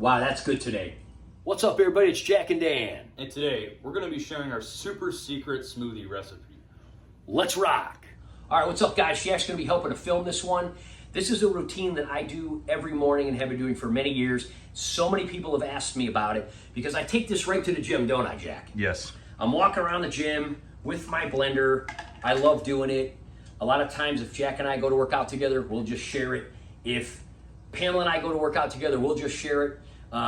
Wow, that's good today. What's up, everybody? It's Jack and Dan. And today, we're going to be sharing our super secret smoothie recipe. Let's rock. All right, what's up, guys? Jack's going to be helping to film this one. This is a routine that I do every morning and have been doing for many years. So many people have asked me about it because I take this right to the gym, don't I, Jack? Yes. I'm walking around the gym with my blender. I love doing it. A lot of times, if Jack and I go to work out together, we'll just share it. If Pamela and I go to work out together, we'll just share it.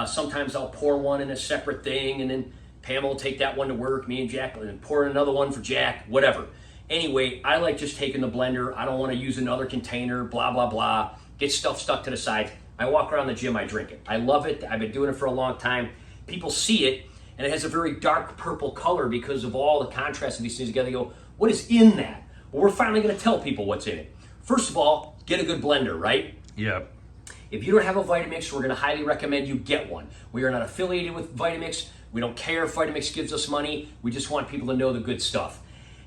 Sometimes I'll pour one in a separate thing, and then Pamela will take that one to work, me and Jack, and pour in another one for Jack, whatever. Anyway, I like just taking the blender. I don't want to use another container, blah, blah, blah. Get stuff stuck to the sides. I walk around the gym, I drink it. I love it. I've been doing it for a long time. People see it, and it has a very dark purple color because of all the contrast of these things together. They go, what is in that? Well, we're finally going to tell people what's in it. First of all, get a good blender, right? Yep. If you don't have a Vitamix, we're going to highly recommend you get one. We are not affiliated with Vitamix. We don't care if Vitamix gives us money. We just want people to know the good stuff.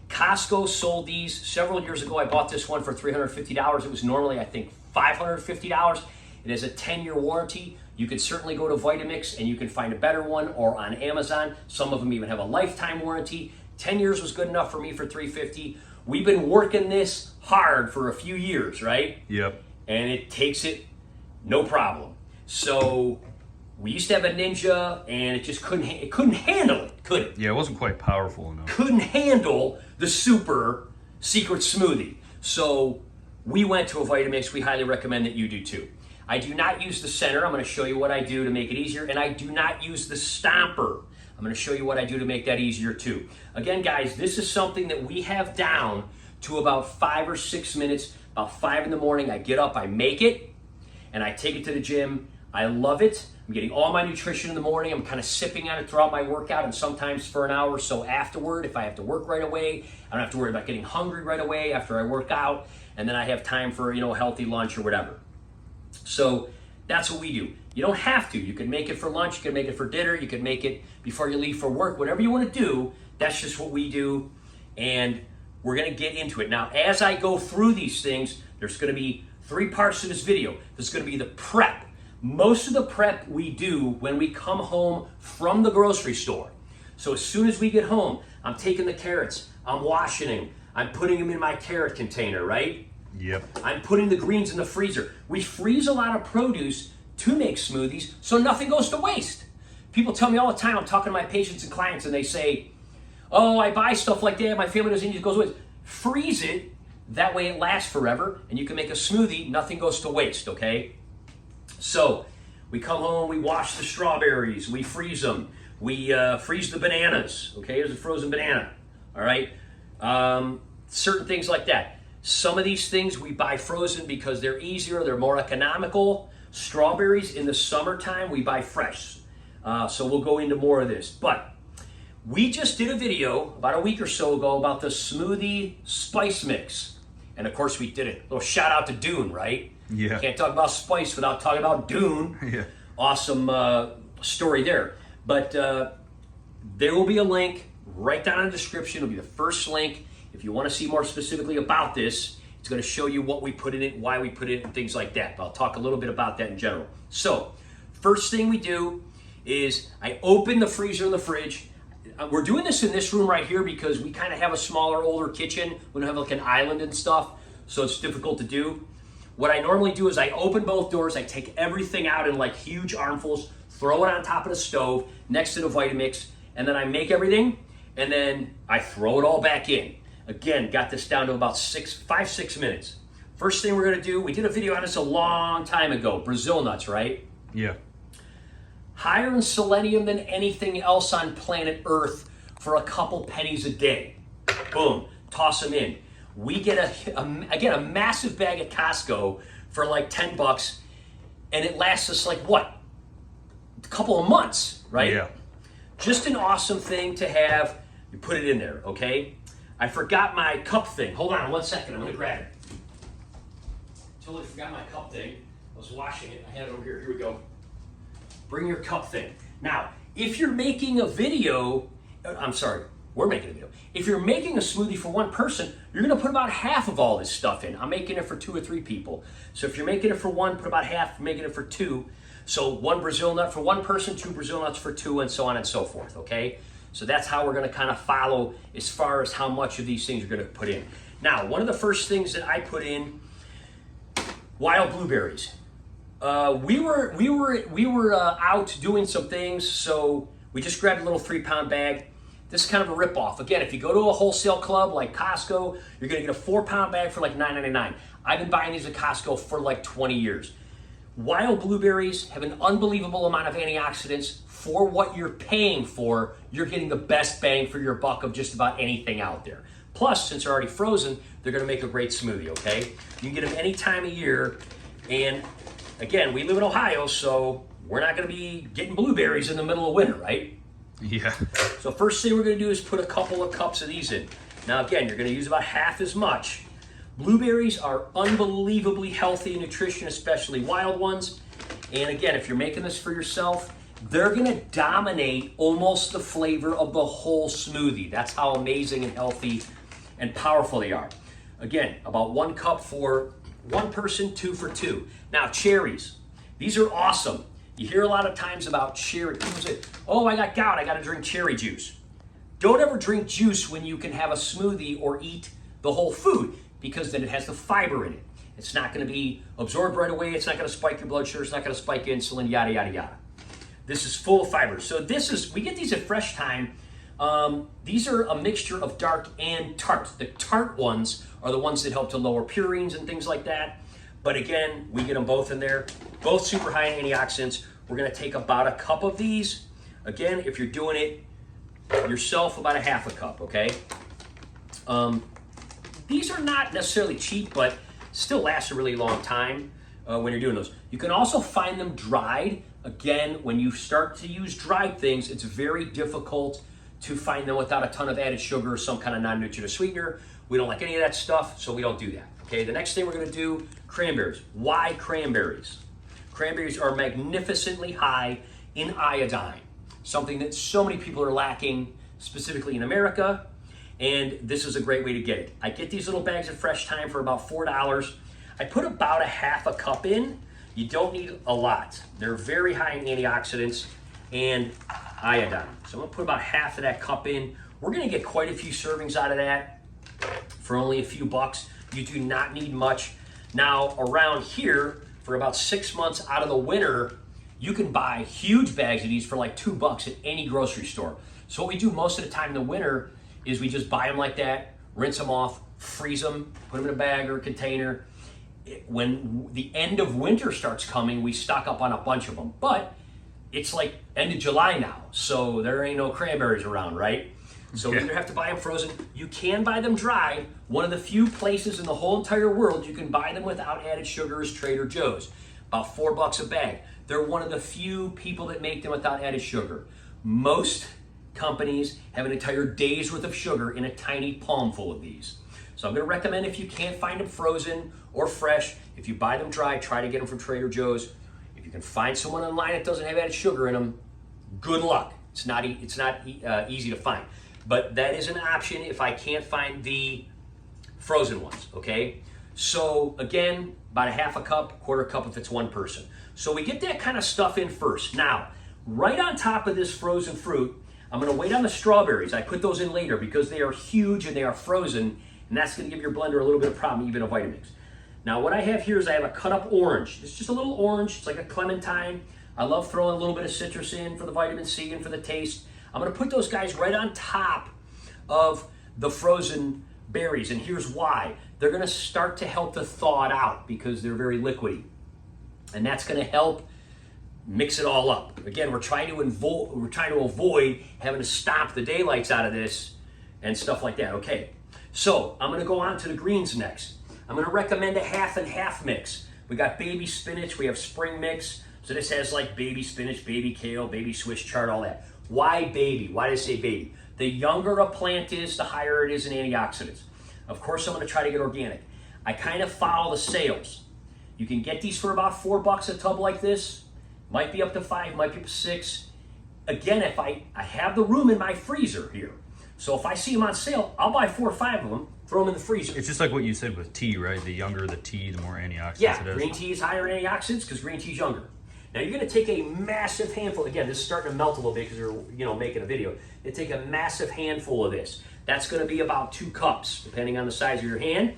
Costco sold these several years ago. I bought this one for $350. It was normally, I think, $550. It has a 10-year warranty. You can certainly go to Vitamix and you can find a better one, or on Amazon. Some of them even have a lifetime warranty. 10 years was good enough for me for $350. We've been working this hard for a few years, right? Yep. And it takes it no problem. So we used to have a Ninja, and it just couldn't handle it, could it? Yeah, it wasn't quite powerful enough. Couldn't handle the super secret smoothie. So we went to a Vitamix. We highly recommend that you do too. I do not use the center. I'm going to show you what I do to make it easier, and I do not use the stomper. I'm going to show you what I do to make that easier too. Again, guys, this is something that we have down to about 5 or 6 minutes. About 5 in the morning, I get up, I make it, and I take it to the gym. I love it. I'm getting all my nutrition in the morning. I'm kind of sipping on it throughout my workout, and sometimes for an hour or so afterward, if I have to work right away. I don't have to worry about getting hungry right away after I work out, and then I have time for, a healthy lunch or whatever. So that's what we do. You don't have to. You can make it for lunch, you can make it for dinner, you can make it before you leave for work, whatever you want to do. That's just what we do, and we're going to get into it. Now, as I go through these things, there's going to be 3 parts to this video. There's going to be the prep. Most of the prep we do when we come home from the grocery store. So as soon as we get home, I'm taking the carrots, I'm washing them, I'm putting them in my carrot container, right? Yep. I'm putting the greens in the freezer. We freeze a lot of produce to make smoothies so nothing goes to waste. People tell me all the time, I'm talking to my patients and clients, and they say, oh, I buy stuff like that, my family doesn't eat it, goes to waste. Freeze it, that way it lasts forever, and you can make a smoothie, nothing goes to waste, okay? So, we come home, we wash the strawberries, we freeze them, we freeze the bananas, okay? Here's a frozen banana, all right? Certain things like that. Some of these things we buy frozen because they're easier, they're more economical. Strawberries in the summertime, we buy fresh. So we'll go into more of this. But we just did a video about a week or so ago about the smoothie spice mix. And of course we did a little shout out to Dune, right? Yeah. Can't talk about spice without talking about Dune. Yeah. Awesome story there. But there will be a link right down in the description. It'll be the first link. If you want to see more specifically about this, it's going to show you what we put in it, why we put it in, and things like that. But I'll talk a little bit about that in general. So, first thing we do is I open the freezer and the fridge. We're doing this in this room right here because we kind of have a smaller, older kitchen. We don't have like an island and stuff, so it's difficult to do. What I normally do is I open both doors, I take everything out in like huge armfuls, throw it on top of the stove next to the Vitamix, and then I make everything, and then I throw it all back in. Again, got this down to about 5, 6 minutes. First thing we're gonna do, we did a video on this a long time ago, Brazil nuts, right? Yeah. Higher in selenium than anything else on planet Earth for a couple pennies a day. Boom, toss them in. We get a massive bag at Costco for like $10, and it lasts us like what? A couple of months, right? Yeah. Just an awesome thing to have. You put it in there, okay? I forgot my cup thing. Hold on 1 second, I'm gonna grab it. Totally forgot my cup thing. I was washing it, I had it over here, here we go. Bring your cup thing. Now, if you're making a video, we're making a video. If you're making a smoothie for one person, you're gonna put about half of all this stuff in. I'm making it for 2 or 3 people. So if you're making it for one, put about half. If you're making it for 2, So 1 Brazil nut for 1 person, 2 Brazil nuts for 2, and so on and so forth, okay? So that's how we're gonna kind of follow as far as how much of these things you're gonna put in. Now, one of the first things that I put in, wild blueberries. We were out doing some things, so we just grabbed a little 3-pound bag. This is kind of a ripoff. Again, if you go to a wholesale club like Costco, you're gonna get a 4-pound bag for like $9.99. I've been buying these at Costco for like 20 years. Wild blueberries have an unbelievable amount of antioxidants. For what you're paying for, you're getting the best bang for your buck of just about anything out there. Plus, since they're already frozen, they're gonna make a great smoothie, okay? You can get them any time of year, and again, we live in Ohio, so we're not gonna be getting blueberries in the middle of winter, right? Yeah. So first thing we're gonna do is put a couple of cups of these in. Now again, you're gonna use about half as much. Blueberries are unbelievably healthy in nutrition, especially wild ones. And again, if you're making this for yourself, they're gonna dominate almost the flavor of the whole smoothie. That's how amazing and healthy and powerful they are. Again, about 1 cup for 1 person, 2 for 2. Now, cherries. These are awesome. You hear a lot of times about cherry. People say, oh, I got gout, I gotta drink cherry juice. Don't ever drink juice when you can have a smoothie or eat the whole food, because then it has the fiber in it. It's not gonna be absorbed right away, it's not gonna spike your blood sugar, it's not gonna spike insulin, yada, yada, yada. This is full of fiber. So we get these at Fresh Time. These are a mixture of dark and tart. The tart ones are the ones that help to lower purines and things like that. But again, we get them both in there, both super high in antioxidants. We're gonna take about a cup of these. Again, if you're doing it yourself, about a half a cup, okay? These are not necessarily cheap, but still last a really long time when you're doing those. You can also find them dried. Again, when you start to use dried things, it's very difficult to find them without a ton of added sugar or some kind of non-nutritive sweetener. We don't like any of that stuff, so we don't do that. Okay, the next thing we're gonna do, cranberries. Why cranberries? Cranberries are magnificently high in iodine, something that so many people are lacking, specifically in America, and this is a great way to get it. I get these little bags of Fresh Time for about $4. I put about a half a cup in. You don't need a lot. They're very high in antioxidants and iodine. So I'm gonna put about half of that cup in. We're gonna get quite a few servings out of that for only a few bucks. You do not need much. Now, around here, for about 6 months out of the winter, you can buy huge bags of these for like $2 at any grocery store. So what we do most of the time in the winter is we just buy them like that, rinse them off, freeze them, put them in a bag or a container. When the end of winter starts coming, we stock up on a bunch of them. But it's like end of July now, so there ain't no cranberries around, right? So we either have to buy them frozen. You can buy them dried. One of the few places in the whole entire world you can buy them without added sugar is Trader Joe's. About $4 a bag. They're one of the few people that make them without added sugar. Most companies have an entire day's worth of sugar in a tiny palmful of these. So I'm gonna recommend, if you can't find them frozen or fresh, if you buy them dry, try to get them from Trader Joe's. If you can find someone online that doesn't have added sugar in them, good luck. It's not easy to find. But that is an option if I can't find the frozen ones, okay? So again, about a half a cup, quarter cup if it's 1 person. So we get that kind of stuff in first. Now, right on top of this frozen fruit, I'm gonna wait on the strawberries. I put those in later because they are huge and they are frozen, and that's gonna give your blender a little bit of problem, even a Vitamix. Now what I have here is I have a cut up orange. It's just a little orange, it's like a clementine. I love throwing a little bit of citrus in for the vitamin C and for the taste. I'm gonna put those guys right on top of the frozen berries, and here's why. They're gonna start to help to thaw it out because they're very liquidy. And that's gonna help mix it all up. Again, we're trying to avoid having to stomp the daylights out of this and stuff like that. Okay, so I'm gonna go on to the greens next. I'm gonna recommend a half and half mix. We got baby spinach, we have spring mix. So this has like baby spinach, baby kale, baby Swiss chard, all that. Why baby? Why did I say baby? The younger a plant is, the higher it is in antioxidants. Of course, I'm gonna try to get organic. I kind of follow the sales. You can get these for about $4 a tub like this. Might be up to 5, might be up to 6. Again, if I have the room in my freezer here. So if I see them on sale, I'll buy 4 or 5 of them, throw them in the freezer. It's just like what you said with tea, right? The younger the tea, the more antioxidants Yeah, it is. green tea is higher in antioxidants because green tea is younger. Now you're going to take a massive handful. Again, this is starting to melt a little bit because we're making a video. You take a massive handful of this. That's going to be about 2 cups, depending on the size of your hand.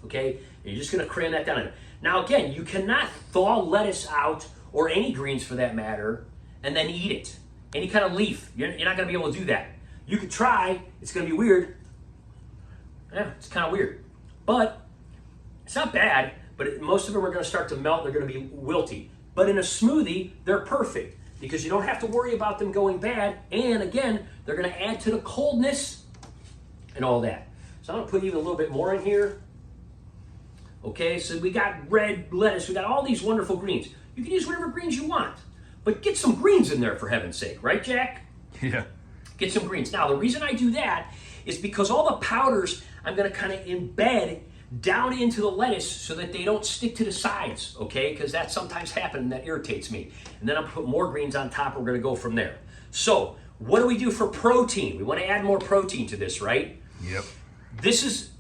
Okay, and you're just going to cram that down in. Now again, you cannot thaw lettuce out, or any greens for that matter, and then eat it. Any kind of leaf, you're not going to be able to do that. You could try. It's going to be weird. Yeah, it's kind of weird, but it's not bad. But most of them are going to start to melt. They're going to be wilty. But in a smoothie, they're perfect because you don't have to worry about them going bad. And again, they're going to add to the coldness and all that. So I'm going to put even a little bit more in here. Okay, so we got red lettuce. We got all these wonderful greens. You can use whatever greens you want. But get some greens in there, for heaven's sake. Right, Jack? Yeah. Get some greens. Now, the reason I do that is because all the powders I'm going to kind of embed down into the lettuce so that they don't stick to the sides, okay? Because that sometimes happens and that irritates me. And then I'll put more greens on top and we're going to go from there. So, what do we do for protein? We want to add more protein to this, right? Yep. This is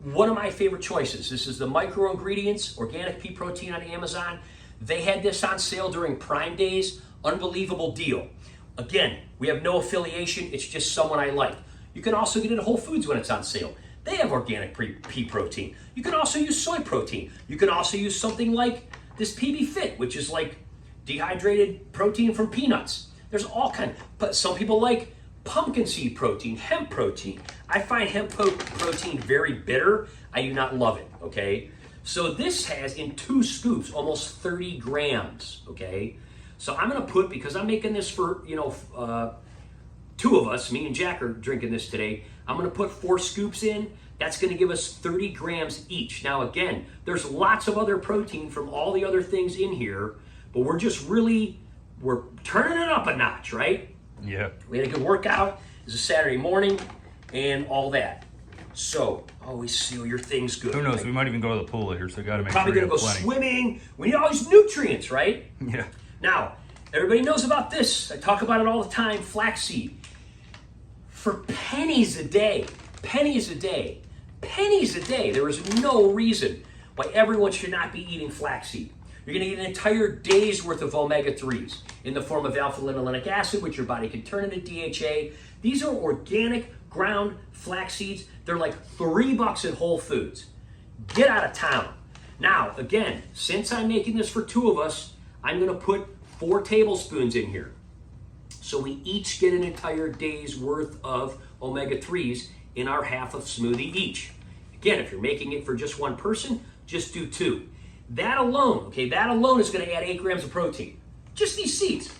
one of my favorite choices. This is the Micro Ingredients Organic Pea Protein on Amazon. They had this on sale during Prime Days. Unbelievable deal. Again, we have no affiliation. It's just someone I like. You can also get it at Whole Foods when it's on sale. They have organic pea protein. You can also use soy protein. You can also use something like this PB Fit, which is like dehydrated protein from peanuts. There's all kinds, but some people like pumpkin seed protein, hemp protein. I find hemp protein very bitter. I do not love it, okay? So this has, in 2 scoops, almost 30 grams, okay? So I'm gonna put, because I'm making this for, 2 of us, me and Jack are drinking this today, I'm gonna put 4 scoops in. That's gonna give us 30 grams each. Now again, there's lots of other protein from all the other things in here, but we're turning it up a notch, right? Yeah. We had a good workout. It was a Saturday morning and all that. So, always seal your things good. Who knows? Right? We might even go to the pool later, so gotta make Probably sure gonna you go have plenty. swimming. We need all these nutrients, right? Yeah. Now, everybody knows about this. I talk about it all the time, flaxseed. For pennies a day, pennies a day, pennies a day, there is no reason why everyone should not be eating flaxseed. You're going to get an entire day's worth of omega-3s in the form of alpha-linolenic acid, which your body can turn into DHA. These are organic ground flax seeds. They're like $3 at Whole Foods. Get out of town. Now, again, since I'm making this for 2 of us, I'm going to put 4 tablespoons in here. So we each get an entire day's worth of omega-3s in our half of smoothie each. Again, if you're making it for just 1 person, just do 2. That alone, okay, that alone is going to add 8 grams of protein. Just these seeds.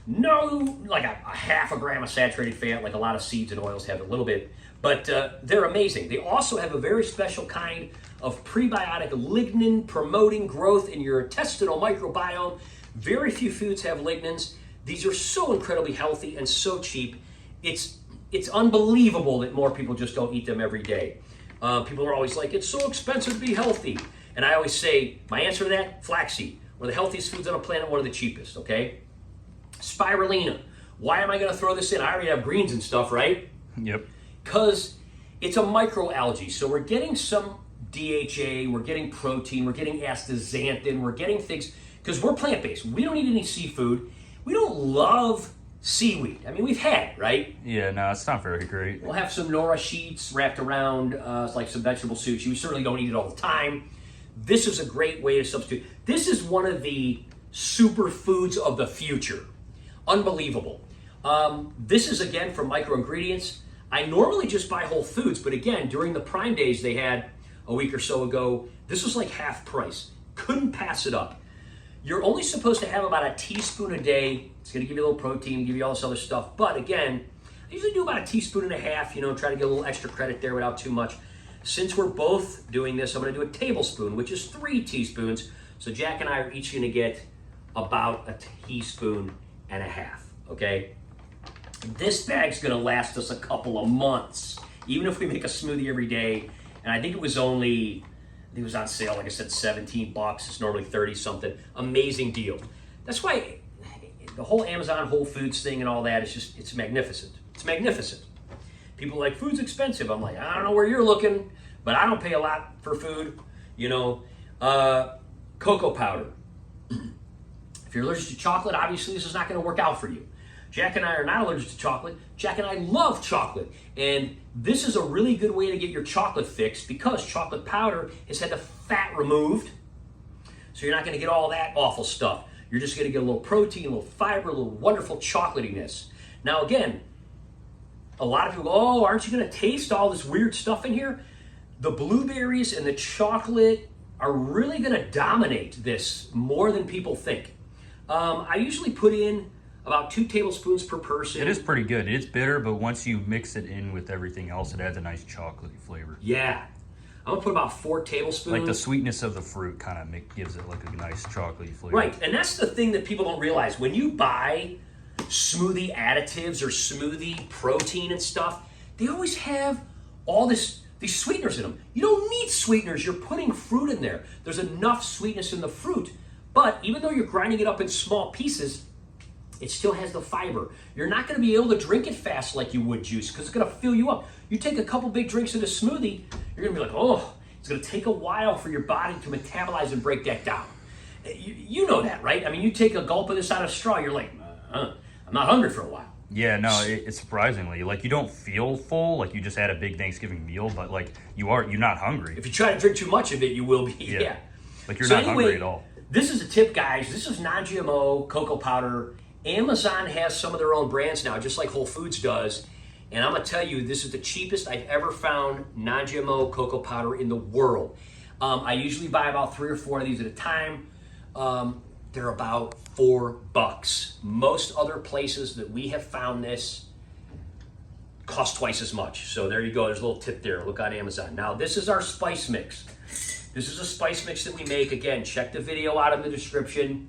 No, like a half a gram of saturated fat, like a lot of seeds and oils have a little bit, but they're amazing. They also have a very special kind of prebiotic lignin promoting growth in your intestinal microbiome. Very few foods have lignins. These are so incredibly healthy and so cheap. It's unbelievable that more people just don't eat them every day. People are always like, it's so expensive to be healthy. And I always say, my answer to that, flaxseed. One of the healthiest foods on the planet, one of the cheapest, okay? Spirulina. Why am I going to throw this in? I already have greens and stuff, right? Yep. Because it's a microalgae. So we're getting some DHA, we're getting protein, we're getting astaxanthin, we're getting things, because we're plant-based. We don't eat any seafood. We don't love seaweed. I mean, we've had it, right? Yeah, no, it's not very great. We'll have some Nora sheets wrapped around like some vegetable sushi. We certainly don't eat it all the time. This is a great way to substitute. This is one of the superfoods of the future. Unbelievable. This is, again, from Micro Ingredients. I normally just buy Whole Foods, but again, during the Prime Days they had a week or so ago, this was like half price. Couldn't pass it up. You're only supposed to have about a teaspoon a day. It's going to give you a little protein, give you all this other stuff. But again, I usually do about a teaspoon and a half, try to get a little extra credit there without too much. Since we're both doing this, I'm going to do a tablespoon, which is 3 teaspoons. So Jack and I are each going to get about a teaspoon and a half, okay? This bag's going to last us a couple of months, even if we make a smoothie every day. And I think it was on sale, like I said, $17. It's normally 30 something. Amazing deal. That's why the whole Amazon Whole Foods thing and all that is it's magnificent. It's magnificent. People are like, food's expensive. I'm like, I don't know where you're looking, but I don't pay a lot for food. Cocoa powder. If you're allergic to chocolate, obviously this is not going to work out for you. Jack and I are not allergic to chocolate. Jack and I love chocolate. And this is a really good way to get your chocolate fix because chocolate powder has had the fat removed. So you're not going to get all that awful stuff. You're just going to get a little protein, a little fiber, a little wonderful chocolatiness. Now again, a lot of people go, oh, aren't you going to taste all this weird stuff in here? The blueberries and the chocolate are really going to dominate this more than people think. I usually put in about 2 tablespoons per person. It is pretty good. It's bitter, but once you mix it in with everything else, it adds a nice chocolatey flavor. Yeah. I'm going to put about 4 tablespoons. Like the sweetness of the fruit kind of gives it like a nice chocolatey flavor. Right, and that's the thing that people don't realize. When you buy smoothie additives or smoothie protein and stuff, they always have all these sweeteners in them. You don't need sweeteners. You're putting fruit in there. There's enough sweetness in the fruit. But even though you're grinding it up in small pieces, it still has the fiber. You're not going to be able to drink it fast like you would juice because it's going to fill you up. You take a couple big drinks of the smoothie, you're going to be like, oh, it's going to take a while for your body to metabolize and break that down. You know that, right? I mean, you take a gulp of this out of a straw, you're like, I'm not hungry for a while. Yeah, no, it's surprisingly, like you don't feel full, like you just had a big Thanksgiving meal, but like you're not hungry. If you try to drink too much of it, you will be, yeah. Like you're not hungry at all. This is a tip, guys. This is non-GMO cocoa powder. Amazon has some of their own brands now, just like Whole Foods does. And I'm going to tell you, this is the cheapest I've ever found non-GMO cocoa powder in the world. I usually buy about 3 or 4 of these at a time. They're about $4. Most other places that we have found this cost twice as much. So there you go. There's a little tip there. Look on Amazon. Now, this is our spice mix. This is a spice mix that we make. Again, check the video out in the description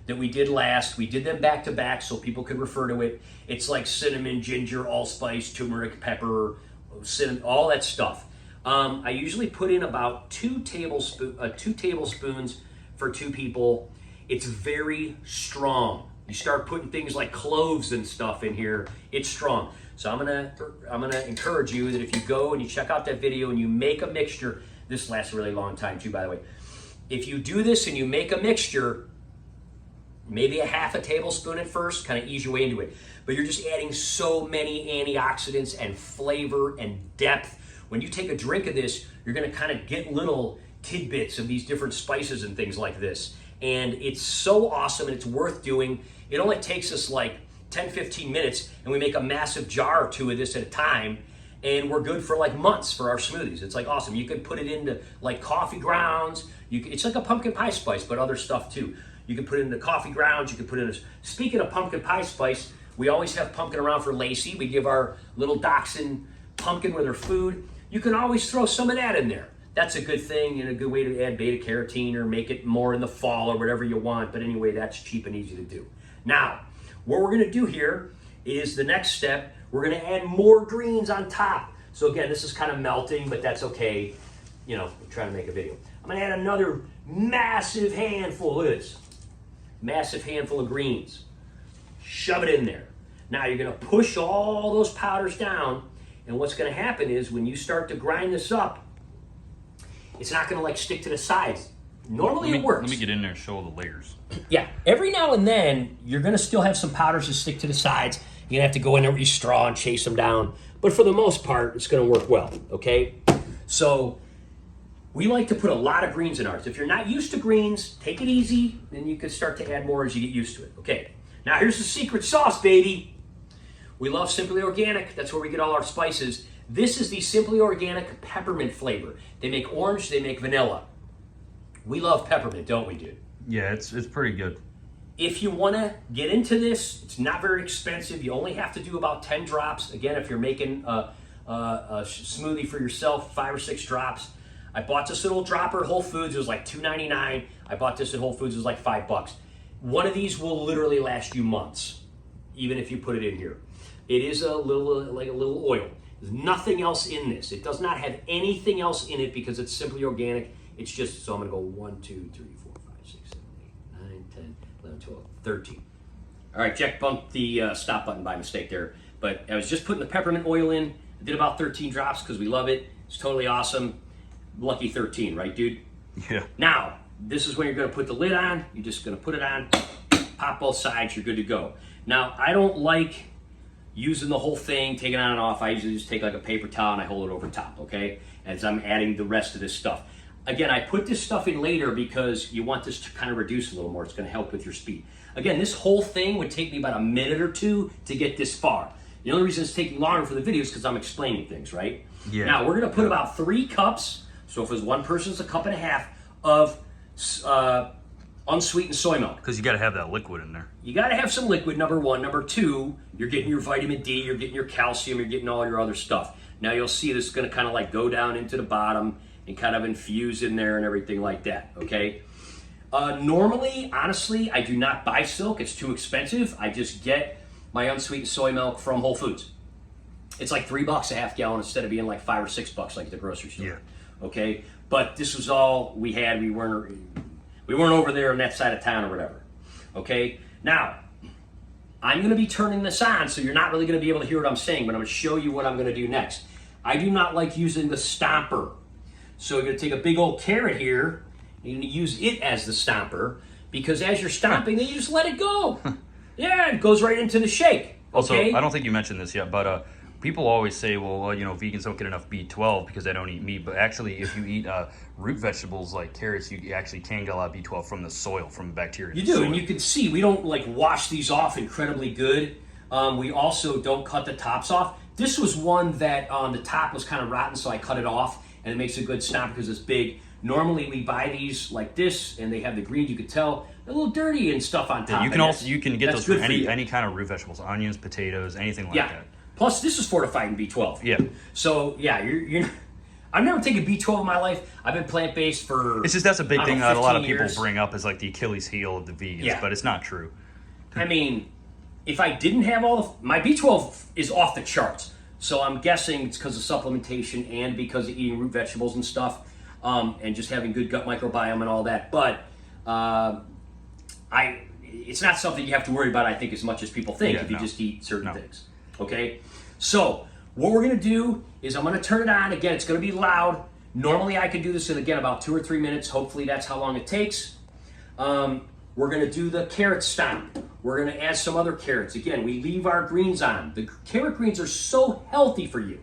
that we did last. We did them back to back so people could refer to it. It's like cinnamon, ginger, allspice, turmeric, pepper, cinnamon, all that stuff. I usually put in about 2 tablespoons for 2 people. It's very strong. You start putting things like cloves and stuff in here, it's strong. So I'm gonna encourage you that if you go and you check out that video and you make a mixture, this lasts a really long time too, by the way. If you do this and you make a mixture, maybe a half a tablespoon at first, kind of ease your way into it. But you're just adding so many antioxidants and flavor and depth. When you take a drink of this, you're gonna kind of get little tidbits of these different spices and things like this. And it's so awesome and it's worth doing. It only takes us like 10, 15 minutes and we make a massive jar or 2 of this at a time. And we're good for like months for our smoothies. It's like awesome. You can put it into like coffee grounds. It's like a pumpkin pie spice, but other stuff too. You can put it into coffee grounds. You can put it in. Speaking of pumpkin pie spice, we always have pumpkin around for Lacey. We give our little dachshund pumpkin with her food. You can always throw some of that in there. That's a good thing and a good way to add beta carotene or make it more in the fall or whatever you want. But anyway, that's cheap and easy to do. Now, what we're going to do here is the next step. We're going to add more greens on top. So again, this is kind of melting, but that's okay. You know, I'm trying to make a video. I'm going to add another massive handful. Look at this. Massive handful of greens. Shove it in there. Now you're going to push all those powders down. And what's going to happen is when you start to grind this up, it's not going to like stick to the sides. Normally it works. Let me get in there and show the layers. Yeah, every now and then, you're going to still have some powders that stick to the sides. You're going to have to go in there with your straw and chase them down. But for the most part, it's going to work well, okay? So we like to put a lot of greens in ours. If you're not used to greens, take it easy. Then you can start to add more as you get used to it, okay? Now here's the secret sauce, baby. We love Simply Organic. That's where we get all our spices. This is the Simply Organic peppermint flavor. They make orange, they make vanilla. We love peppermint, don't we, dude? Yeah, it's pretty good. If you want to get into this, it's not very expensive. You only have to do about 10 drops. Again, if you're making a smoothie for yourself, 5 or 6 drops. I bought this little dropper at Whole Foods. It was like $2.99. I bought this at Whole Foods. It was like $5. One of these will literally last you months, even if you put it in here. It is a little like a little oil. There's nothing else in this. It does not have anything else in it because it's Simply Organic. It's just, so I'm going to go 1, 2, 3, 4, 5, 6, 7, 8, 9, 10, 11, 12, 13. All right, Jack bumped the stop button by mistake there. But I was just putting the peppermint oil in. I did about 13 drops because we love it. It's totally awesome. Lucky 13, right, dude? Yeah. Now, this is when you're going to put the lid on. You're just going to put it on, pop both sides, you're good to go. Now, I don't like using the whole thing, taking it on and off. I usually just take like a paper towel and I hold it over top, okay? As I'm adding the rest of this stuff. Again, I put this stuff in later because you want this to kind of reduce a little more. It's going to help with your speed. Again, this whole thing would take me about a minute or two to get this far. The only reason it's taking longer for the video is because I'm explaining things, right? Yeah. Now, we're going to put about 3 cups, so if it's one person, it's a cup and a half, of unsweetened soy milk. Because you got to have that liquid in there. You got to have some liquid, number one. Number two, you're getting your vitamin D, you're getting your calcium, you're getting all your other stuff. Now you'll see this is going to kind of like go down into the bottom and kind of infuse in there and everything like that, okay? Normally, honestly, I do not buy silk. It's too expensive. I just get my unsweetened soy milk from Whole Foods. It's like $3 a half gallon instead of being like $5 or $6 like at the grocery store. Yeah. Okay, but this was all we had. We weren't over there on that side of town or whatever. Okay, now I'm going to be turning this on, so you're not really going to be able to hear what I'm saying, but I'm going to show you what I'm going to do next. I do not like using the stomper, so you're going to take a big old carrot here. You're going to use it as the stomper because as you're stomping, then you just let it go. Yeah, it goes right into the shake. Also, okay? I don't think you mentioned this yet, but people always say, well, you know, vegans don't get enough B12 because they don't eat meat. But actually, if you eat root vegetables like carrots, you actually can get a lot of B12 from the soil, from the bacteria. You do, soil. and you can see we don't like wash these off incredibly good. We also don't cut the tops off. This was one that the top was kind of rotten, so I cut it off, and it makes a good stomp because it's big. Normally, we buy these like this, and they have the greens. You could tell they're a little dirty and stuff on top. Yeah, you can get those from any kind of root vegetables, onions, potatoes, anything like yeah. that. Plus, this is fortified in B12. Yeah. So yeah, you're I've never taken B12 in my life. I've been plant-based for. It's just that's a big thing that a lot of people years. bring up as like the Achilles heel of the vegans, Yeah. but it's not true. I mean, if I didn't have my B12 is off the charts. So I'm guessing it's because of supplementation and because of eating root vegetables and stuff, and just having good gut microbiome and all that. But it's not something you have to worry about, I think, as much as people think if you just eat certain things. Okay? So what we're going to do is I'm going to turn it on. Again, it's going to be loud. Normally I could do this in, again, about 2 or 3 minutes. Hopefully that's how long it takes. We're going to do the carrot stomp. We're going to add some other carrots. Again, we leave our greens on. The carrot greens are so healthy for you.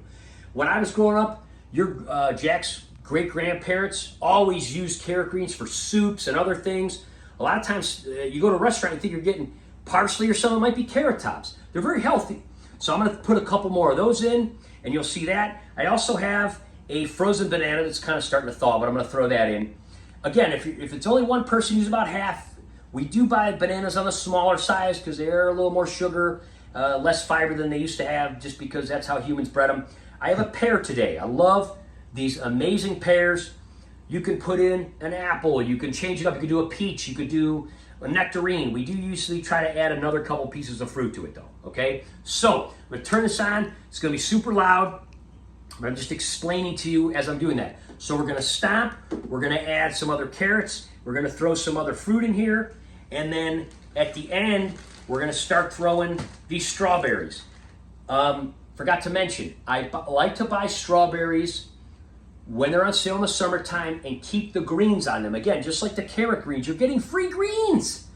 When I was growing up, Jack's great-grandparents always used carrot greens for soups and other things. A lot of times you go to a restaurant and think you're getting parsley or something. It might be carrot tops. They're very healthy. So I'm going to put a couple more of those in, and you'll see that. I also have a frozen banana that's kind of starting to thaw, but I'm going to throw that in. Again, if it's only one person, use about half. We do buy bananas on the smaller size because they're a little more sugar, less fiber than they used to have, just because that's how humans bred them. I have a pear today. I love these amazing pears. You can put in an apple. You can change it up. You could do a peach. You could do a nectarine. We do usually try to add another couple pieces of fruit to it, though. Okay? So, I'm going to turn this on. It's going to be super loud. I'm just explaining to you as I'm doing that. So we're going to stomp. We're going to add some other carrots. We're going to throw some other fruit in here. And then at the end, we're going to start throwing these strawberries. Forgot to mention, I like to buy strawberries when they're on sale in the summertime and keep the greens on them. Again, just like the carrot greens, you're getting free greens.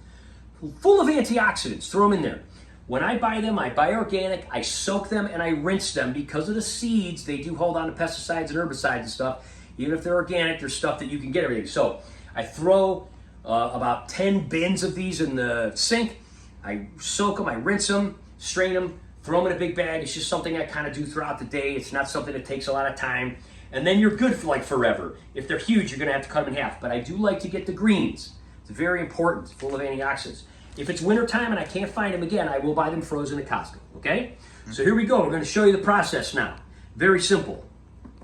Full of antioxidants. Throw them in there. When I buy them, I buy organic, I soak them, and I rinse them because of the seeds. They do hold on to pesticides and herbicides and stuff. Even if they're organic, there's stuff that you can get everything. So I throw about 10 bins of these in the sink. I soak them, I rinse them, strain them, throw them in a big bag. It's just something I kind of do throughout the day. It's not something that takes a lot of time. And then you're good for like forever. If they're huge, you're gonna have to cut them in half. But I do like to get the greens. It's very important, it's full of antioxidants. If it's wintertime and I can't find them again, I will buy them frozen at Costco, okay? So here we go, we're gonna show you the process now. Very simple.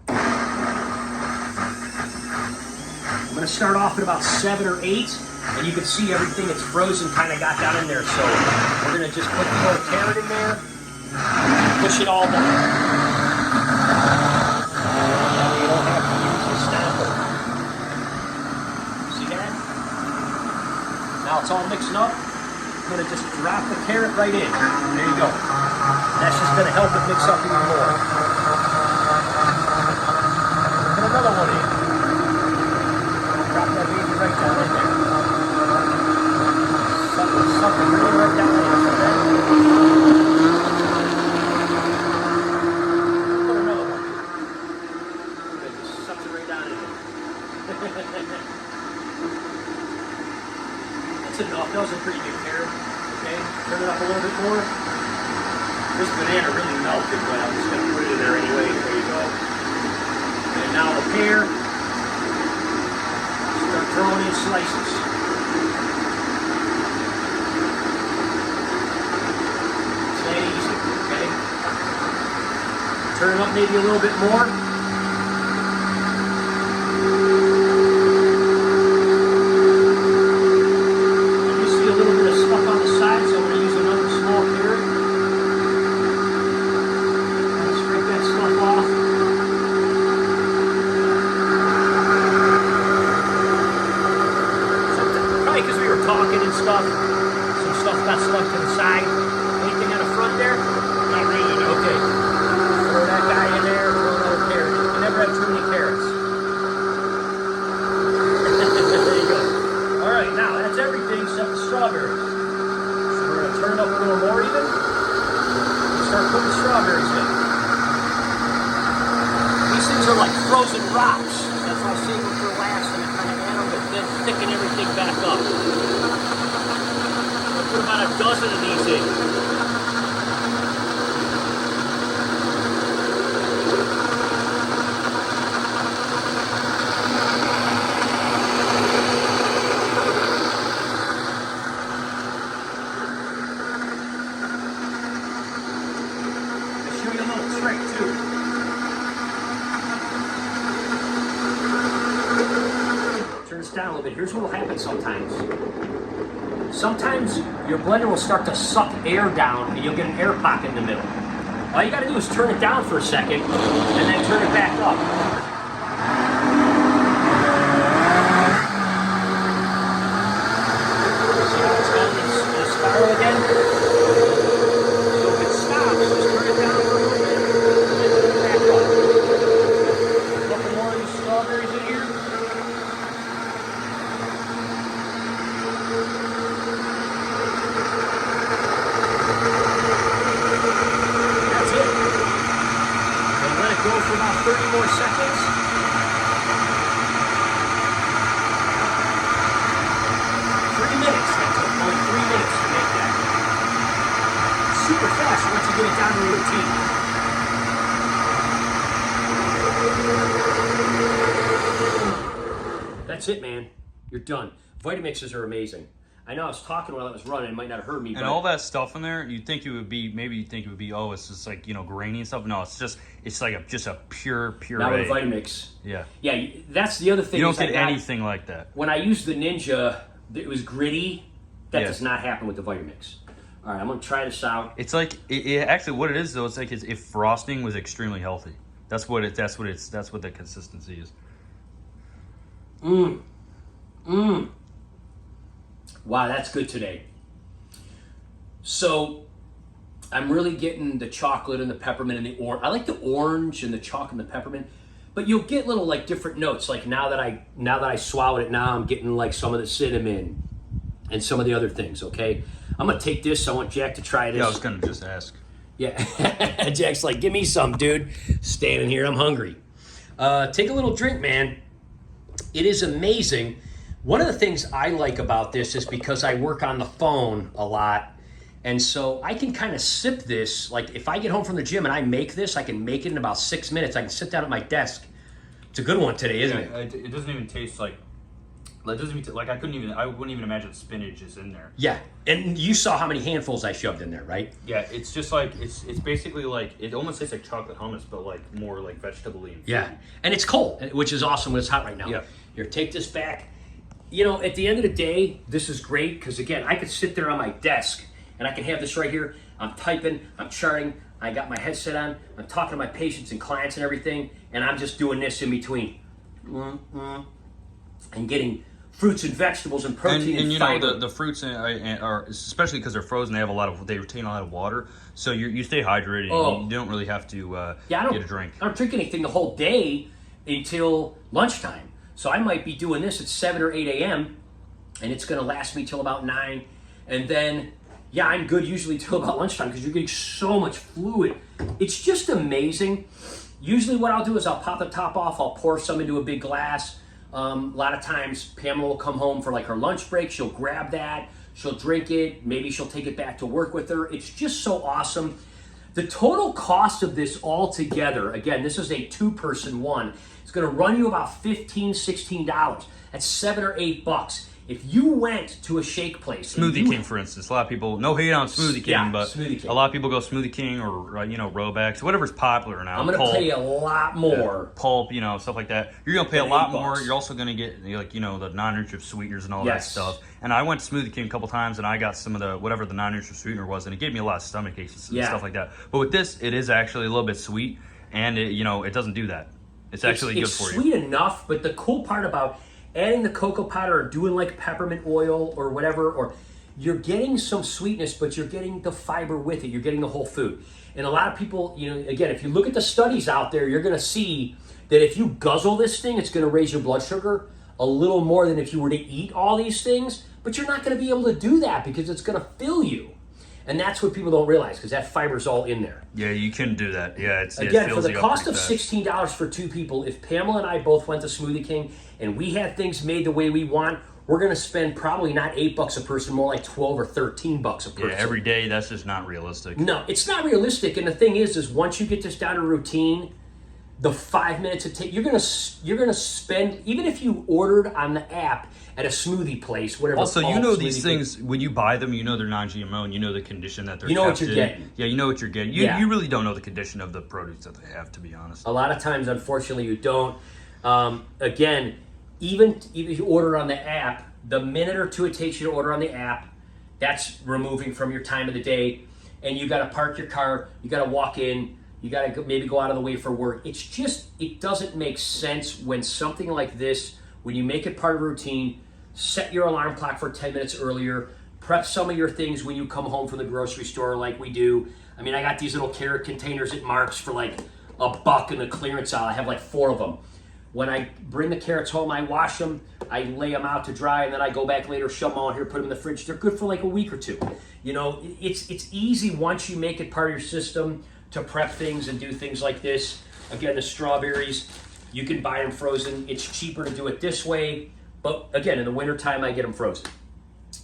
I'm gonna start off at about 7 or 8, and you can see everything that's frozen kind of got down in there. So we're gonna just put the whole carrot in there, push it all down. Now we don't have to use the stamper. See that? Now it's all mixing up. I'm gonna just drop the carrot right in. There you go. That's just gonna help it mix up even more. Put another one in. Drop that baby right down in there. Suck it Turn it up a little bit more. This banana really melted, but I'm just going to put it in there anyway. There you go. And now the pear. Start throwing in slices. It's that easy, okay? Turn it up maybe a little bit more. Some stuff got stuck to the side. Anything on the front there? Not really, no. Okay. Throw that guy in there, throw another carrot. You never have too many carrots. There you go. Alright, now that's everything except the strawberries. So we're going to turn it up a little more even. And start putting strawberries in. These things are like frozen rocks. That's why I save them for last and I kind of add them to then thicken everything back up. Put about a dozen of these in. I'll show you a little trick too. Turn this down a little bit. Here's what will happen sometimes. Sometimes your blender will start to suck air down and you'll get an air pocket in the middle. All you gotta do is turn it down for a second and then turn it back up. See how it's going in a spiral again? So if it stops, just turn it down for a little bit and then turn it back up. A couple more of these strawberries in here. Go for about 30 more seconds. 3 minutes. That took only 3 minutes to make that. It's super fast once you get it down to a routine. That's it, man. You're done. Vitamixes are amazing. I know I was talking while I was running. It might not have heard me. And all that stuff in there, you'd think it would be, maybe you'd think it would be, oh, it's just like, you know, grainy and stuff. No, it's like just a pure Now with Vitamix. Yeah. Yeah, that's the other thing. You don't get anything like that. When I used the Ninja, it was gritty. That Yeah. does not happen with the Vitamix. All right, I'm going to try this out. It's like, it actually, what it is though, it's like if frosting was extremely healthy. That's what the consistency is. Wow, that's good today. So, I'm really getting the chocolate and the peppermint and the orange. I like the orange and the chocolate and the peppermint, but you'll get little like different notes. Like now that I swallowed it, now I'm getting like some of the cinnamon and some of the other things. Okay, I'm gonna take this. I want Jack to try this. Yeah, I was gonna just ask. Yeah, Jack's like, give me some, dude. Standing here, I'm hungry. Take a little drink, man. It is amazing. One of the things I like about this is because I work on the phone a lot, and so I can kind of sip this. Like if I get home from the gym and I make this, I can make it in about 6 minutes. I can sit down at my desk. It's a good one today, isn't it? It doesn't even taste like it doesn't even like I wouldn't even imagine spinach is in there. Yeah, and you saw how many handfuls I shoved in there, right? Yeah, it's just like it's basically like it almost tastes like chocolate hummus, but like more like vegetable-y. Yeah, and it's cold, which is awesome when it's hot right now. Yeah. Here, take this back. You know, at the end of the day, this is great because, again, I could sit there on my desk and I can have this right here. I'm typing, I'm charting, I got my headset on, I'm talking to my patients and clients and everything, and I'm just doing this in between. And getting fruits and vegetables and protein and you fiber. know the fruits are especially because they're frozen. They retain a lot of water, so you stay hydrated. Oh. You don't really have to get a drink. I don't drink anything the whole day until lunchtime. So I might be doing this at 7 or 8 a.m. and it's going to last me till about 9. And then, yeah, I'm good usually till about lunchtime because you're getting so much fluid. It's just amazing. Usually what I'll do is I'll pop the top off. I'll pour some into a big glass. A lot of times Pamela will come home for like her lunch break. She'll grab that. She'll drink it. Maybe she'll take it back to work with her. It's just so awesome. The total cost of this all together, again, this is a 2-person one. It's going to run you about $15, $16. That's $7 or $8. If you went to a shake place, Smoothie King, for instance, a lot of people, no hate on Smoothie King, but Smoothie King. a lot of people go Smoothie King or Robex, whatever's popular now. I'm going to pay a lot more. Pulp, stuff like that. You're going to pay a lot more. $8. You're also going to get the non-nutritive sweeteners and all that stuff. And I went to Smoothie King a couple times, and I got some of the whatever the non-nutritive sweetener was, and it gave me a lot of stomach aches and stuff like that. But with this, it is actually a little bit sweet, and it doesn't do that. It's actually good for you. It's sweet enough, but the cool part about adding the cocoa powder or doing like peppermint oil or whatever, or you're getting some sweetness, but you're getting the fiber with it. You're getting the whole food. And a lot of people, again, if you look at the studies out there, you're going to see that if you guzzle this thing, it's going to raise your blood sugar a little more than if you were to eat all these things. But you're not going to be able to do that because it's going to fill you. And that's what people don't realize, because that fiber's all in there. Yeah, you can do that. Yeah, again, for the cost of $16 for 2 people, if Pamela and I both went to Smoothie King and we had things made the way we want, we're going to spend probably not $8 a person, more like $12 or $13 a person. Yeah, every day, that's just not realistic. No, it's not realistic. And the thing is once you get this down to routine, the 5 minutes it takes, you're gonna spend, even if you ordered on the app at a smoothie place, whatever. Also, these things, when you buy them, they're non-GMO, and the condition that they're kept what you're getting. Yeah, you know what you're getting. You really don't know the condition of the produce that they have, to be honest. A lot of times, unfortunately, you don't. Again, even if you order on the app, the minute or two it takes you to order on the app, that's removing from your time of the day, and you got to park your car, you got to walk in, you got to maybe go out of the way for work. It doesn't make sense when something like this, when you make it part of a routine, set your alarm clock for 10 minutes earlier, prep some of your things when you come home from the grocery store like we do. I mean, I got these little carrot containers at Mark's for like $1 in the clearance aisle. I have like 4 of them. When I bring the carrots home, I wash them, I lay them out to dry, and then I go back later, shove them all in here, put them in the fridge. They're good for like a week or 2. It's easy once you make it part of your system to prep things and do things like this. Again, the strawberries, you can buy them frozen. It's cheaper to do it this way. But again, in the wintertime, I get them frozen.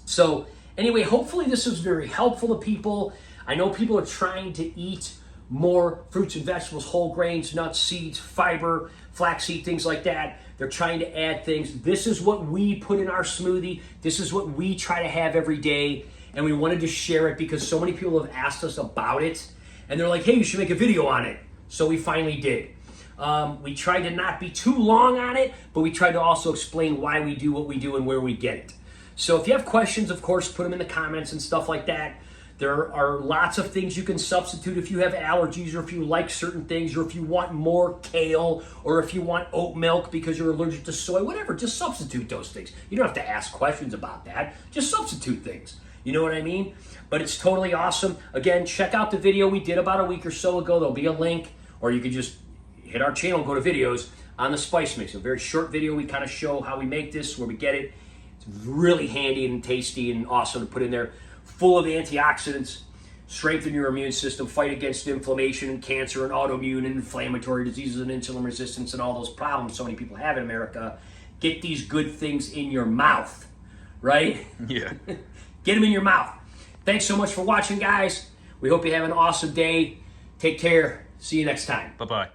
So anyway, hopefully this is very helpful to people. I know people are trying to eat more fruits and vegetables, whole grains, nuts, seeds, fiber, flaxseed, things like that. They're trying to add things. This is what we put in our smoothie. This is what we try to have every day. And we wanted to share it because so many people have asked us about it. And they're like, hey, you should make a video on it. So we finally did. We tried to not be too long on it, but we tried to also explain why we do what we do and where we get it. So if you have questions, of course, put them in the comments and stuff like that. There are lots of things you can substitute if you have allergies, or if you like certain things, or if you want more kale, or if you want oat milk because you're allergic to soy, whatever, just substitute those things. You don't have to ask questions about that. Just substitute things. You know what I mean? But it's totally awesome. Again, check out the video we did about a week or so ago. There'll be a link, or you can just hit our channel, go to videos on the spice mix. A very short video. We kind of show how we make this, where we get it. It's really handy and tasty and awesome to put in there. Full of antioxidants, strengthen your immune system, fight against inflammation and cancer and autoimmune and inflammatory diseases and insulin resistance and all those problems so many people have in America. Get these good things in your mouth, right? Yeah. Get them in your mouth. Thanks so much for watching, guys. We hope you have an awesome day. Take care. See you next time. Bye-bye.